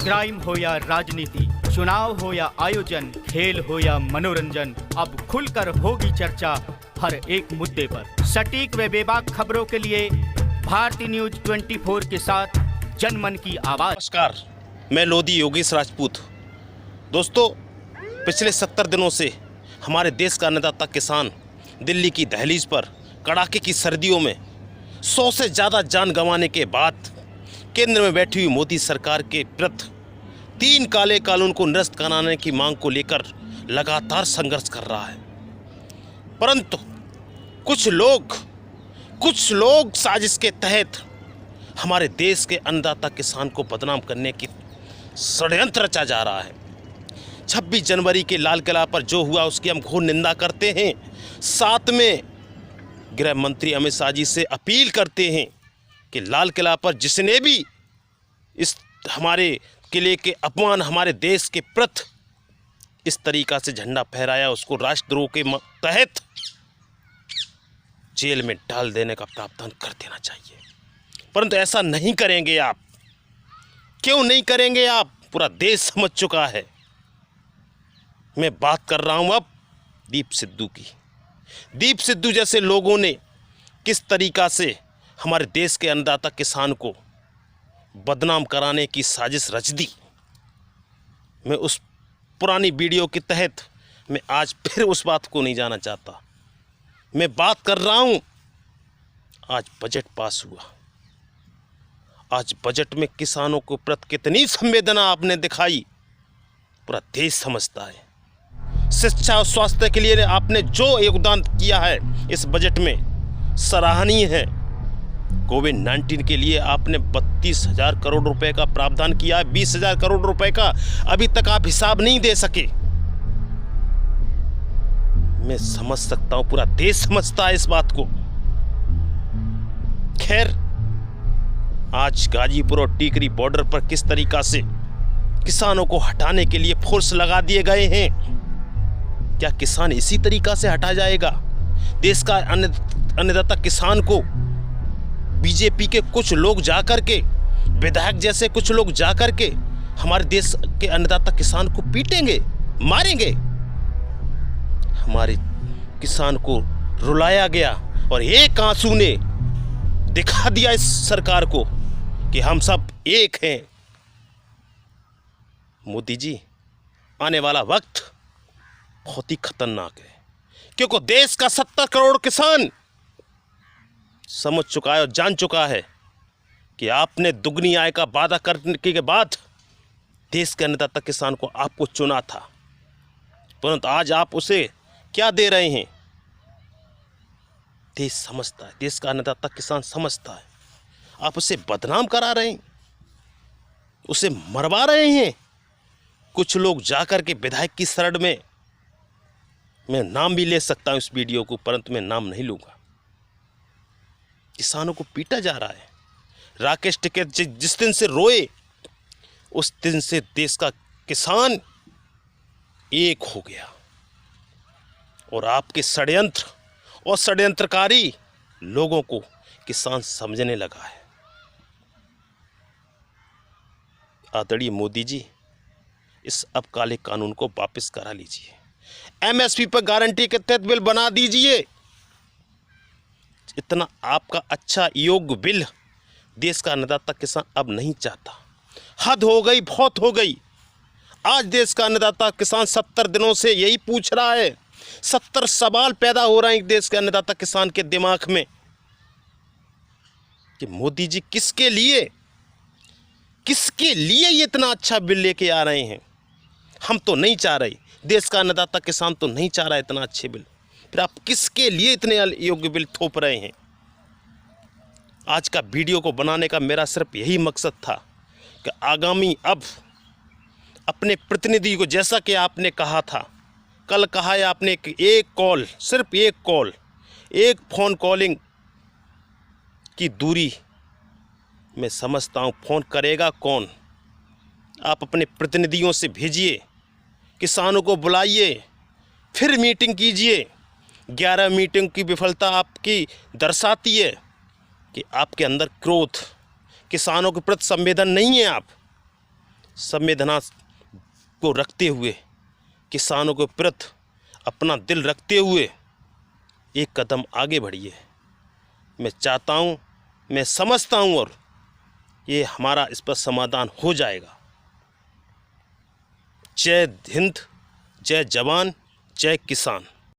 Crime हो या राजनीति, चुनाव हो या आयोजन, खेल हो या मनोरंजन, अब खुलकर होगी चर्चा हर एक मुद्दे पर। सटीक व बेबाक खबरों के लिए भारती न्यूज 24 के साथ जनमन की आवाज। नमस्कार, मैं लोधी योगेश राजपूत। दोस्तों, पिछले 70 दिनों से हमारे देश का अन्नदाता किसान दिल्ली की दहलीज पर कड़ाके की सर्दियों में 100 से ज़्यादा जान गंवाने के बाद केंद्र में बैठी हुई मोदी सरकार के विरुद्ध 3 काले कानून को निरस्त कराने की मांग को लेकर लगातार संघर्ष कर रहा है। परंतु कुछ लोग साजिश के तहत हमारे देश के अन्नदाता किसान को बदनाम करने की षड्यंत्र रचा जा रहा है। 26 जनवरी के लाल किला पर जो हुआ उसकी हम घोर निंदा करते हैं। साथ में गृह मंत्री अमित शाह जी से अपील करते हैं कि लाल किला पर जिसने भी इस हमारे किले के अपमान हमारे देश के प्रति इस तरीका से झंडा फहराया उसको राष्ट्रद्रोह के तहत जेल में डाल देने का प्रावधान कर देना चाहिए। परंतु ऐसा नहीं करेंगे आप। क्यों नहीं करेंगे आप? पूरा देश समझ चुका है। मैं बात कर रहा हूं अब दीप सिद्धू की। दीप सिद्धू जैसे लोगों ने किस तरीका से हमारे देश के अन्नदाता किसान को बदनाम कराने की साजिश रच दी। मैं उस पुरानी वीडियो के तहत मैं आज फिर उस बात को नहीं जाना चाहता। मैं बात कर रहा हूं, आज बजट पास हुआ। आज बजट में किसानों के प्रति कितनी संवेदना आपने दिखाई, पूरा देश समझता है। शिक्षा और स्वास्थ्य के लिए आपने जो योगदान किया है इस बजट में सराहनीय है। कोविड-19 के लिए आपने 32,000 करोड़ रुपए का प्रावधान किया है। 20,000 करोड़ रुपए का अभी तक आप हिसाब नहीं दे सके। मैं समझ सकता हूं, पूरा देश समझता है इस बात को। खैर, आज गाजीपुर और टीकरी बॉर्डर पर किस तरीका से किसानों को हटाने के लिए फोर्स लगा दिए गए हैं। क्या किसान इसी तरीका से हटा जाएगा? देश का अन्नदाता किसान को बीजेपी के कुछ लोग जाकर के, विधायक जैसे कुछ लोग जाकर के हमारे देश के अन्नदाता किसान को पीटेंगे, मारेंगे। हमारे किसान को रुलाया गया और एक आंसू ने दिखा दिया इस सरकार को कि हम सब एक हैं। मोदी जी, आने वाला वक्त बहुत ही खतरनाक है, क्योंकि देश का 70 करोड़ किसान समझ चुका है और जान चुका है कि आपने दुगनी आय का वादा करने के बाद देश के अन्नदाता किसान को आपको चुना था। परंतु आज आप उसे क्या दे रहे हैं? देश समझता है, देश का अन्नदाता किसान समझता है। आप उसे बदनाम करा रहे हैं, उसे मरवा रहे हैं। कुछ लोग जाकर के विधायक की शरण में, मैं नाम भी ले सकता हूं इस वीडियो को, परंतु मैं नाम नहीं लूंगा। किसानों को पीटा जा रहा है। राकेश टिकैत जिस दिन से रोए उस दिन से देश का किसान एक हो गया और आपके षड्यंत्र और षड्यंत्रकारी लोगों को किसान समझने लगा है। आदरणीय मोदी जी, इस अब काले कानून को वापस करा लीजिए। एमएसपी पर गारंटी के तहत बिल बना दीजिए। इतना आपका अच्छा योग्य बिल देश का अन्नदाता किसान अब नहीं चाहता। हद हो गई, बहुत हो गई। आज देश का अन्नदाता किसान 70 दिनों से यही पूछ रहा है। 70 सवाल पैदा हो रहे हैं देश के अन्नदाता किसान के दिमाग में कि मोदी जी किसके लिए ये इतना अच्छा बिल लेके आ रहे हैं। हम तो नहीं चाह रहे, देश का अन्नदाता किसान तो नहीं चाह रहा है इतना अच्छे बिल, फिर आप किसके लिए इतने योग्य बिल थोप रहे हैं? आज का वीडियो को बनाने का मेरा सिर्फ यही मकसद था कि आगामी अब अपने प्रतिनिधि को, जैसा कि आपने कहा था, कल कहा है आपने, एक कॉल, सिर्फ एक कॉल, एक फ़ोन कॉलिंग की दूरी। मैं समझता हूँ फ़ोन करेगा कौन? आप अपने प्रतिनिधियों से भेजिए, किसानों को बुलाइए, फिर मीटिंग कीजिए। 11 मीटिंग की विफलता आपकी दर्शाती है कि आपके अंदर क्रोध, किसानों के प्रति संवेदन नहीं है। आप संवेदना को रखते हुए, किसानों के प्रति अपना दिल रखते हुए एक कदम आगे बढ़िए। मैं चाहता हूँ, मैं समझता हूँ और ये हमारा इस पर समाधान हो जाएगा। जय हिंद, जय जवान, जय किसान।